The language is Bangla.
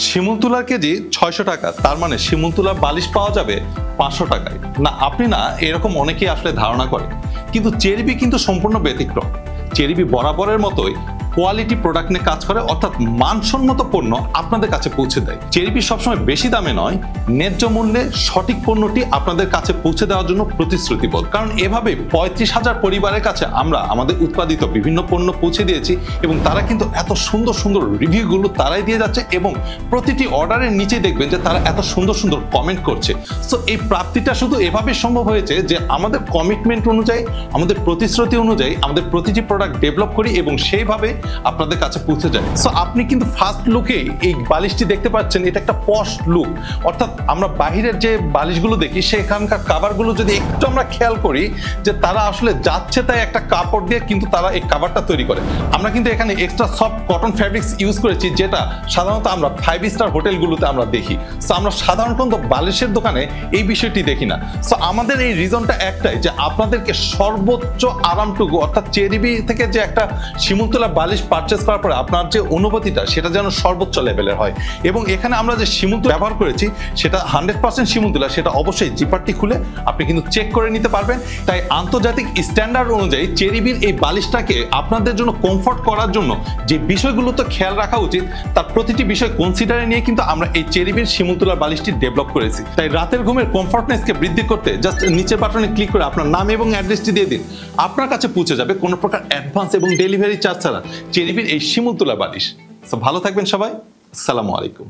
শিমুল তুলার কেজি 600 টাকা, তার মানে শিমুল তুলার বালিশ পাওয়া যাবে 500 টাকায়। না, আপনি না এরকম অনেকেই আসলে ধারণা করে, কিন্তু চেরিবি কিন্তু সম্পূর্ণ ব্যতিক্রম। চেরিবি বরাবরের মতোই কোয়ালিটি প্রোডাক্ট নিয়ে কাজ করে, অর্থাৎ মানসম্মত পণ্য আপনাদের কাছে পৌঁছে দেয়। চেরিবি সবসময় বেশি দামে নয়, ন্যায্য মূল্যে সঠিক পণ্যটি আপনাদের কাছে পৌঁছে দেওয়ার জন্য প্রতিশ্রুতিবদ্ধ। কারণ এভাবে 35,000 পরিবারের কাছে আমরা আমাদের উৎপাদিত বিভিন্ন পণ্য পৌঁছে দিয়েছি এবং তারা কিন্তু এত সুন্দর সুন্দর রিভিউগুলো তারাই দিয়ে যাচ্ছে এবং প্রতিটি অর্ডারের নিচে দেখবেন যে তারা এত সুন্দর সুন্দর কমেন্ট করছে। সো এই প্রাপ্তিটা শুধু এভাবে সম্ভব হয়েছে যে আমাদের কমিটমেন্ট অনুযায়ী, আমাদের প্রতিশ্রুতি অনুযায়ী আমাদের প্রতিটি প্রোডাক্ট ডেভেলপ করি এবং সেইভাবে আপনাদের কাছে পৌঁছে যায়। সো আপনি কিন্তু ফার্স্ট লুকে এই বালিশটি দেখতে পাচ্ছেন, এটা একটা পশ লুক। অর্থাৎ আমরা বাহিরের যে বালিশগুলো দেখি সেখানকার কাভারগুলো যদি একটু আমরা খেয়াল করি যে তারা আসলে যাচ্ছে তাই একটা কাপড় দিয়ে কিন্তু তারা এই কাভারটা তৈরি করে। আমরা কিন্তু এখানে extra soft cotton fabrics use করেছি, যেটা সাধারণত আমরা 5 স্টার হোটেলগুলোতে আমরা দেখি। সো আমরা সাধারণত বালিশের দোকানে এই বিষয়টি দেখি না। সো আমাদের এই রিজনটা একটাই যে আপনাদেরকে সর্বোচ্চ আরামটুকু, অর্থাৎ চেরিবি থেকে যে একটা শিমুলতলা বালিশ পারচেজ করার পরে আপনার যে অনুভূতিটা সেটা যেন সর্বোচ্চ লেভেলের হয়। এবং এখানে আমরা যে শিমুলতলা ব্যবহার করেছি সেটা 100% শিমুলতলা, সেটা অবশ্যই জিপারটি খুলে আপনি কিন্তু চেক করে নিতে পারবেন। তাই আন্তর্জাতিক স্ট্যান্ডার্ড অনুযায়ী চেরিবির এই বালিশটাকে আপনাদের জন্য কমফোর্ট করার জন্য যে বিষয়গুলো তো খেয়াল রাখা উচিত, তার প্রতিটি বিষয় কনসিডারে নিয়ে কিন্তু আমরা এই চেরিবির শিমুলতলার বালিশটি ডেভেলপ করেছি। তাই রাতের ঘুমের কমফোর্টনেসকে বৃদ্ধি করতে জাস্ট নিচের বাটনে ক্লিক করে আপনার নাম এবং অ্যাড্রেসটি দিয়ে দিন, আপনার কাছে পৌঁছে যাবে কোনো প্রকার অ্যাডভান্স এবং ডেলিভারি চার্জ ছাড়া চেরিবির এই শিমুলতলা বালিশ। সো ভালো থাকবেন সবাই, আসসালামু আলাইকুম।